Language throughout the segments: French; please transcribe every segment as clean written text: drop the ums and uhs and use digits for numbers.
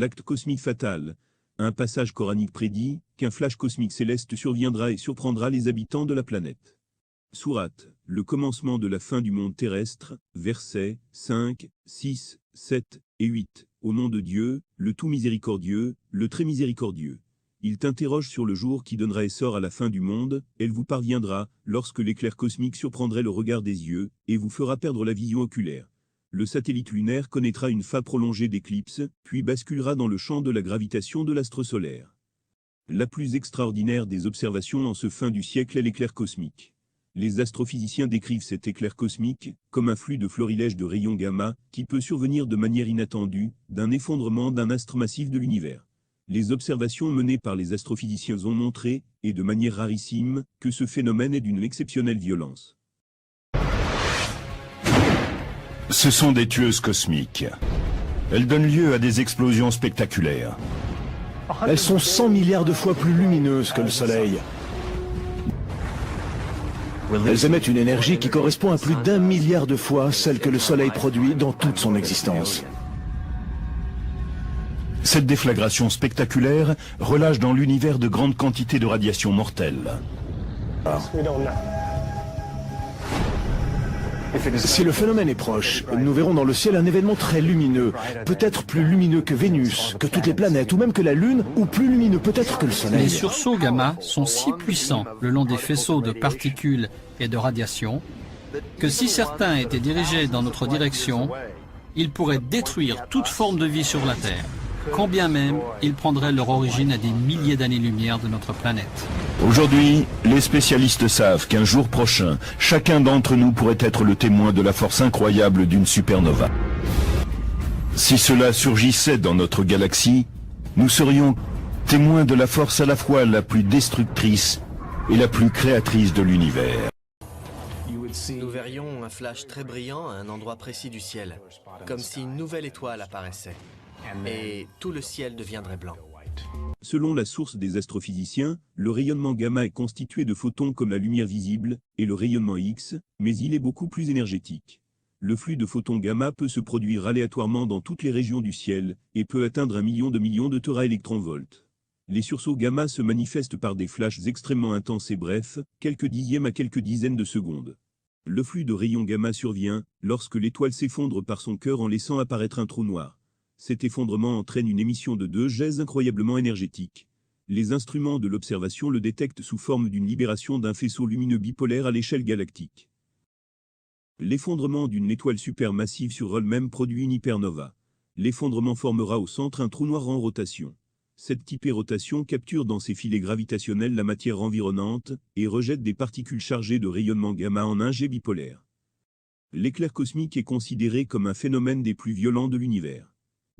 l'acte cosmique fatal. Un passage coranique prédit qu'un flash cosmique céleste surviendra et surprendra les habitants de la planète. Sourate, le commencement de la fin du monde terrestre, versets 5, 6, 7 et 8. Au nom de Dieu, le tout miséricordieux, le très miséricordieux. Il t'interroge sur le jour qui donnera essor à la fin du monde, elle vous parviendra, lorsque l'éclair cosmique surprendrait le regard des yeux, et vous fera perdre la vision oculaire. Le satellite lunaire connaîtra une phase prolongée d'éclipse, puis basculera dans le champ de la gravitation de l'astre solaire. La plus extraordinaire des observations en ce fin du siècle est l'éclair cosmique. Les astrophysiciens décrivent cet éclair cosmique comme un flux de florilèges de rayons gamma qui peut survenir de manière inattendue d'un effondrement d'un astre massif de l'univers. Les observations menées par les astrophysiciens ont montré, et de manière rarissime, que ce phénomène est d'une exceptionnelle violence. Ce sont des tueuses cosmiques. Elles donnent lieu à des explosions spectaculaires. Elles sont 100 milliards de fois plus lumineuses que le Soleil. Elles émettent une énergie qui correspond à plus d'1 milliard de fois celle que le Soleil produit dans toute son existence. Cette déflagration spectaculaire relâche dans l'univers de grandes quantités de radiation mortelle. Si le phénomène est proche, nous verrons dans le ciel un événement très lumineux, peut-être plus lumineux que Vénus, que toutes les planètes, ou même que la Lune, ou plus lumineux peut-être que le Soleil. Les sursauts gamma sont si puissants le long des faisceaux de particules et de radiation que si certains étaient dirigés dans notre direction, ils pourraient détruire toute forme de vie sur la Terre, quand bien même ils prendraient leur origine à des milliers d'années-lumière de notre planète. Aujourd'hui, les spécialistes savent qu'un jour prochain, chacun d'entre nous pourrait être le témoin de la force incroyable d'une supernova. Si cela surgissait dans notre galaxie, nous serions témoins de la force à la fois la plus destructrice et la plus créatrice de l'univers. Nous verrions un flash très brillant à un endroit précis du ciel, comme si une nouvelle étoile apparaissait, et tout le ciel deviendrait blanc. Selon la source des astrophysiciens, le rayonnement gamma est constitué de photons comme la lumière visible et le rayonnement X, mais il est beaucoup plus énergétique. Le flux de photons gamma peut se produire aléatoirement dans toutes les régions du ciel et peut atteindre 1 million de téraélectronvolts. Les sursauts gamma se manifestent par des flashs extrêmement intenses et brefs, quelques dixièmes à quelques dizaines de secondes. Le flux de rayons gamma survient lorsque l'étoile s'effondre par son cœur en laissant apparaître un trou noir. Cet effondrement entraîne une émission de deux jets incroyablement énergétiques. Les instruments de l'observation le détectent sous forme d'une libération d'un faisceau lumineux bipolaire à l'échelle galactique. L'effondrement d'une étoile supermassive sur elle-même produit une hypernova. L'effondrement formera au centre un trou noir en rotation. Cette hyperrotation capture dans ses filets gravitationnels la matière environnante et rejette des particules chargées de rayonnement gamma en un jet bipolaire. L'éclair cosmique est considéré comme un phénomène des plus violents de l'univers.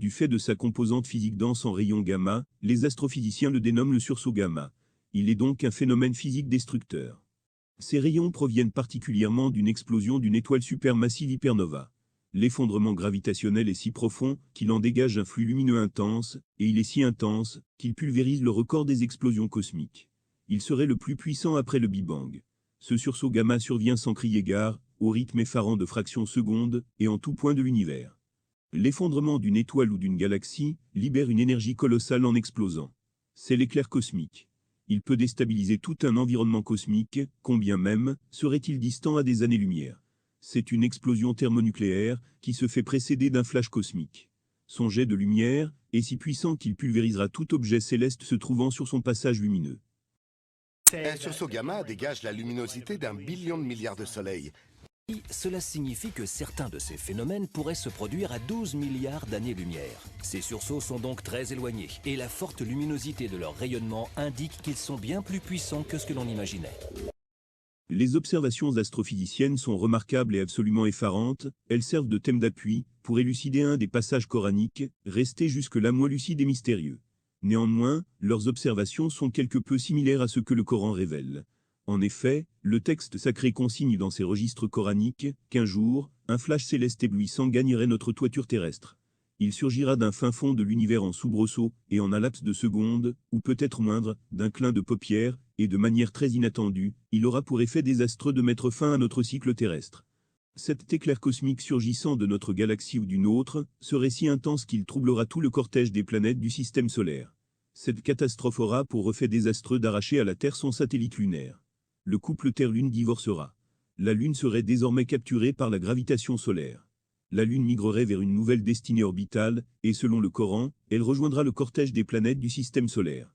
Du fait de sa composante physique dense en rayons gamma, les astrophysiciens le dénomment le sursaut gamma. Il est donc un phénomène physique destructeur. Ces rayons proviennent particulièrement d'une explosion d'une étoile supermassive hypernova. L'effondrement gravitationnel est si profond qu'il en dégage un flux lumineux intense, et il est si intense qu'il pulvérise le record des explosions cosmiques. Il serait le plus puissant après le Big Bang. Ce sursaut gamma survient sans crier gare, au rythme effarant de fractions secondes, et en tout point de l'univers. L'effondrement d'une étoile ou d'une galaxie libère une énergie colossale en explosant. C'est l'éclair cosmique. Il peut déstabiliser tout un environnement cosmique, combien même serait-il distant à des années-lumière. C'est une explosion thermonucléaire qui se fait précéder d'un flash cosmique. Son jet de lumière est si puissant qu'il pulvérisera tout objet céleste se trouvant sur son passage lumineux. Un sursaut gamma dégage la luminosité d'1 billion de milliards de soleils. Cela signifie que certains de ces phénomènes pourraient se produire à 12 milliards d'années-lumière. Ces sursauts sont donc très éloignés, et la forte luminosité de leur rayonnement indique qu'ils sont bien plus puissants que ce que l'on imaginait. Les observations astrophysiciennes sont remarquables et absolument effarantes, elles servent de thème d'appui pour élucider un des passages coraniques, restés jusque-là moins lucides et mystérieux. Néanmoins, leurs observations sont quelque peu similaires à ce que le Coran révèle. En effet, le texte sacré consigne dans ses registres coraniques qu'un jour, un flash céleste éblouissant gagnerait notre toiture terrestre. Il surgira d'un fin fond de l'univers en soubresaut et en un laps de secondes, ou peut-être moindre, d'un clin de paupière, et de manière très inattendue, il aura pour effet désastreux de mettre fin à notre cycle terrestre. Cet éclair cosmique surgissant de notre galaxie ou d'une autre serait si intense qu'il troublera tout le cortège des planètes du système solaire. Cette catastrophe aura pour effet désastreux d'arracher à la Terre son satellite lunaire. Le couple Terre-Lune divorcera. La Lune serait désormais capturée par la gravitation solaire. La Lune migrerait vers une nouvelle destinée orbitale, et selon le Coran, elle rejoindra le cortège des planètes du système solaire.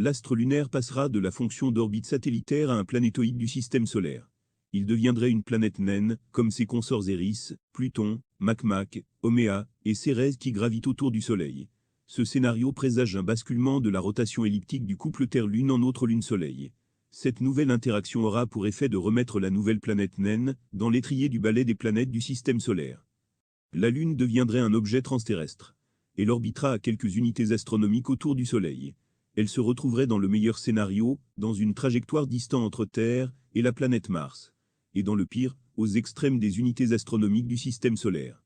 L'astre lunaire passera de la fonction d'orbite satellitaire à un planétoïde du système solaire. Il deviendrait une planète naine, comme ses consorts Eris, Pluton, Makmak, Oméa et Cérès qui gravitent autour du Soleil. Ce scénario présage un basculement de la rotation elliptique du couple Terre-Lune en autre Lune-Soleil. Cette nouvelle interaction aura pour effet de remettre la nouvelle planète naine dans l'étrier du balai des planètes du système solaire. La Lune deviendrait un objet transterrestre. Elle orbitera à quelques unités astronomiques autour du Soleil. Elle se retrouverait dans le meilleur scénario, dans une trajectoire distante entre Terre et la planète Mars, et dans le pire, aux extrêmes des unités astronomiques du système solaire.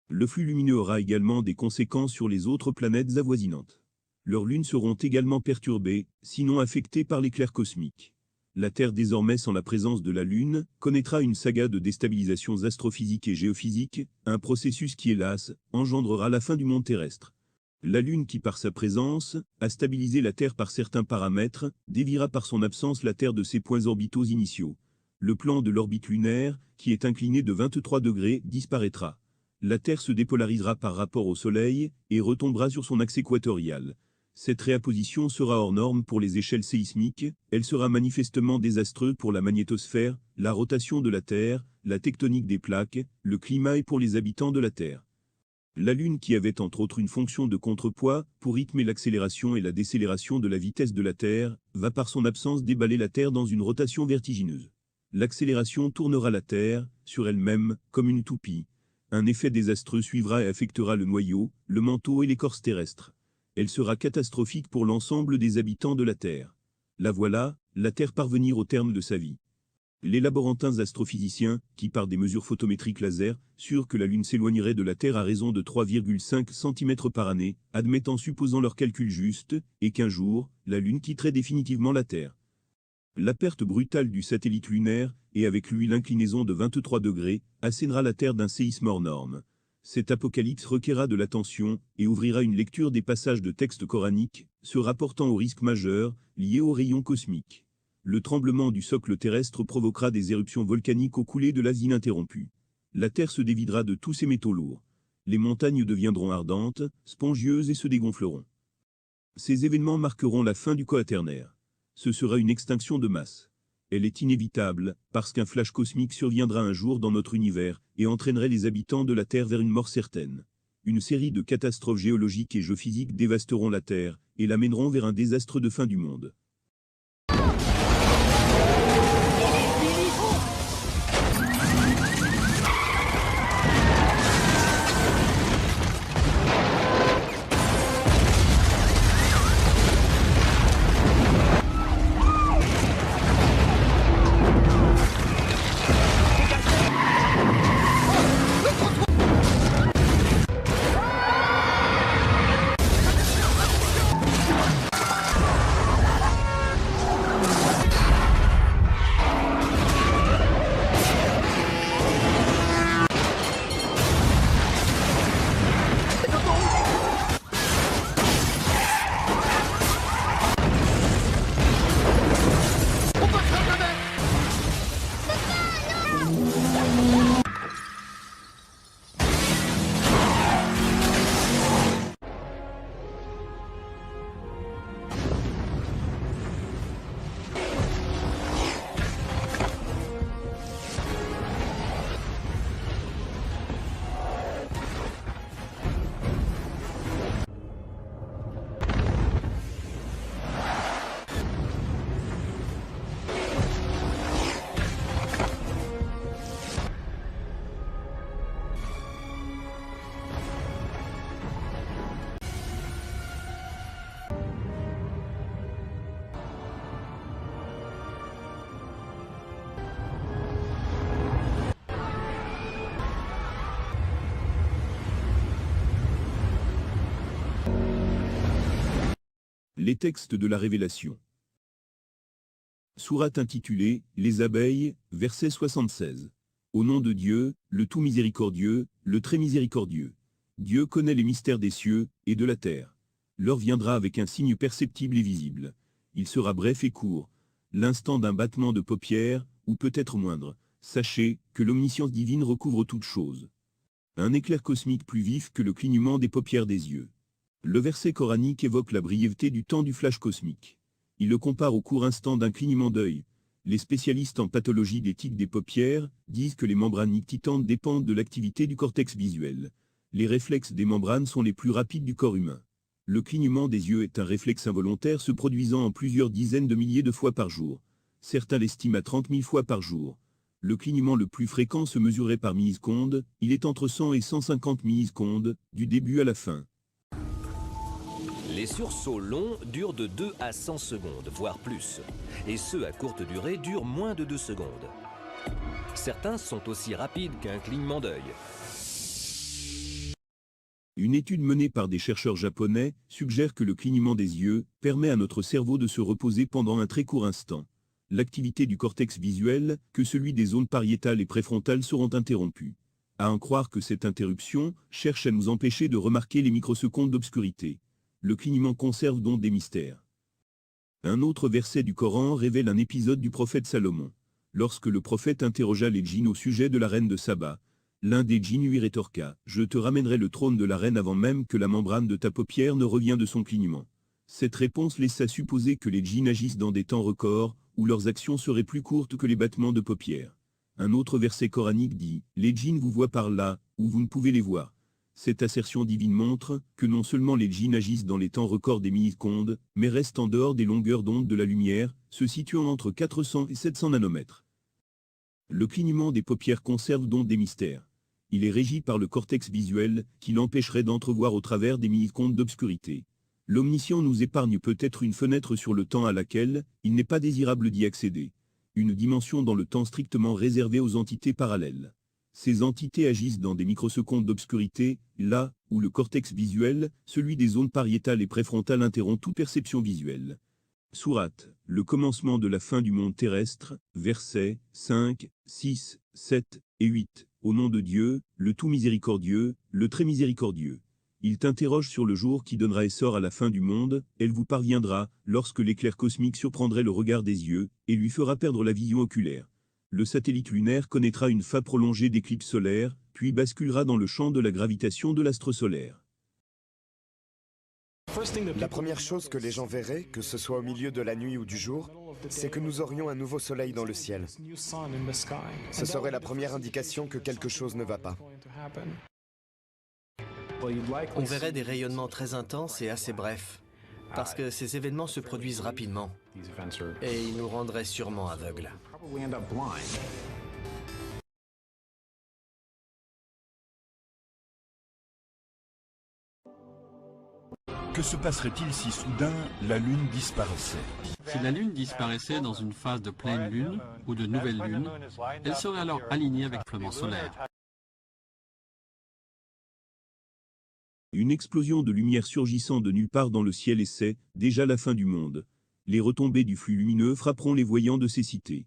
Le flux lumineux aura également des conséquences sur les autres planètes avoisinantes. Leurs lunes seront également perturbées, sinon affectées par l'éclair cosmique. La Terre, désormais sans la présence de la Lune, connaîtra une saga de déstabilisations astrophysiques et géophysiques, un processus qui, hélas, engendrera la fin du monde terrestre. La Lune qui, par sa présence, a stabilisé la Terre par certains paramètres, déviera par son absence la Terre de ses points orbitaux initiaux. Le plan de l'orbite lunaire, qui est incliné de 23 degrés, disparaîtra. La Terre se dépolarisera par rapport au Soleil et retombera sur son axe équatorial. Cette réapposition sera hors norme pour les échelles séismiques, elle sera manifestement désastreuse pour la magnétosphère, la rotation de la Terre, la tectonique des plaques, le climat et pour les habitants de la Terre. La Lune, qui avait entre autres une fonction de contrepoids pour rythmer l'accélération et la décélération de la vitesse de la Terre, va par son absence déballer la Terre dans une rotation vertigineuse. L'accélération tournera la Terre, sur elle-même, comme une toupie. Un effet désastreux suivra et affectera le noyau, le manteau et l'écorce terrestre. Elle sera catastrophique pour l'ensemble des habitants de la Terre. La voilà, la Terre parvenir au terme de sa vie. Les laborantins astrophysiciens, qui par des mesures photométriques laser, surent que la Lune s'éloignerait de la Terre à raison de 3,5 cm par année, admettent en supposant leurs calculs justes, et qu'un jour, la Lune quitterait définitivement la Terre. La perte brutale du satellite lunaire, et avec lui l'inclinaison de 23 degrés, assénera la Terre d'un séisme hors norme. Cet apocalypse requerra de l'attention, et ouvrira une lecture des passages de textes coraniques, se rapportant aux risques majeurs, liés aux rayons cosmiques. Le tremblement du socle terrestre provoquera des éruptions volcaniques aux coulées de lave ininterrompues. La Terre se dévidera de tous ses métaux lourds. Les montagnes deviendront ardentes, spongieuses et se dégonfleront. Ces événements marqueront la fin du Quaternaire. Ce sera une extinction de masse. Elle est inévitable, parce qu'un flash cosmique surviendra un jour dans notre univers et entraînerait les habitants de la Terre vers une mort certaine. Une série de catastrophes géologiques et géophysiques dévasteront la Terre et l'amèneront vers un désastre de fin du monde. Les textes de la Révélation. Sourate intitulée « Les abeilles », verset 76. Au nom de Dieu, le tout miséricordieux, le très miséricordieux. Dieu connaît les mystères des cieux et de la terre. L'heure viendra avec un signe perceptible et visible. Il sera bref et court, l'instant d'un battement de paupières, ou peut-être moindre. Sachez que l'omniscience divine recouvre toutes choses. Un éclair cosmique plus vif que le clignement des paupières des yeux. Le verset coranique évoque la brièveté du temps du flash cosmique. Il le compare au court instant d'un clignement d'œil. Les spécialistes en pathologie des tics des paupières disent que les membranes nictitantes dépendent de l'activité du cortex visuel. Les réflexes des membranes sont les plus rapides du corps humain. Le clignement des yeux est un réflexe involontaire se produisant en plusieurs dizaines de milliers de fois par jour. Certains l'estiment à 30 000 fois par jour. Le clignement le plus fréquent se mesurait par millisecondes, il est entre 100 et 150 millisecondes, du début à la fin. Les sursauts longs durent de 2 à 100 secondes, voire plus. Et ceux à courte durée durent moins de 2 secondes. Certains sont aussi rapides qu'un clignement d'œil. Une étude menée par des chercheurs japonais suggère que le clignement des yeux permet à notre cerveau de se reposer pendant un très court instant. L'activité du cortex visuel, que celui des zones pariétales et préfrontales seront interrompues. À en croire que cette interruption cherche à nous empêcher de remarquer les microsecondes d'obscurité. Le clignement conserve donc des mystères. Un autre verset du Coran révèle un épisode du prophète Salomon. Lorsque le prophète interrogea les djinns au sujet de la reine de Saba, l'un des djinns lui rétorqua « Je te ramènerai le trône de la reine avant même que la membrane de ta paupière ne revienne de son clignement. » Cette réponse laissa supposer que les djinns agissent dans des temps records, où leurs actions seraient plus courtes que les battements de paupières. Un autre verset coranique dit « Les djinns vous voient par là, où vous ne pouvez les voir. » Cette assertion divine montre que non seulement les djinns agissent dans les temps records des millisecondes, mais restent en dehors des longueurs d'onde de la lumière, se situant entre 400 et 700 nanomètres. Le clignement des paupières conserve donc des mystères. Il est régi par le cortex visuel, qui l'empêcherait d'entrevoir au travers des millisecondes d'obscurité. L'omniscient nous épargne peut-être une fenêtre sur le temps à laquelle il n'est pas désirable d'y accéder. Une dimension dans le temps strictement réservée aux entités parallèles. Ces entités agissent dans des microsecondes d'obscurité, là où le cortex visuel, celui des zones pariétales et préfrontales interrompt toute perception visuelle. Sourate, le commencement de la fin du monde terrestre, versets 5, 6, 7 et 8. Au nom de Dieu, le tout miséricordieux, le très miséricordieux. Il t'interroge sur le jour qui donnera essor à la fin du monde, elle vous parviendra, lorsque l'éclair cosmique surprendrait le regard des yeux, et lui fera perdre la vision oculaire. Le satellite lunaire connaîtra une phase prolongée d'éclipse solaire, puis basculera dans le champ de la gravitation de l'astre solaire. La première chose que les gens verraient, que ce soit au milieu de la nuit ou du jour, c'est que nous aurions un nouveau soleil dans le ciel. Ce serait la première indication que quelque chose ne va pas. On verrait des rayonnements très intenses et assez brefs, parce que ces événements se produisent rapidement, et ils nous rendraient sûrement aveugles. Que se passerait-il si soudain la Lune disparaissait? Si la Lune disparaissait dans une phase de pleine Lune ou de nouvelle Lune, elle serait alors alignée avec le flamand solaire. Une explosion de lumière surgissant de nulle part dans le ciel et c'est déjà la fin du monde. Les retombées du flux lumineux frapperont les voyants de ces cités.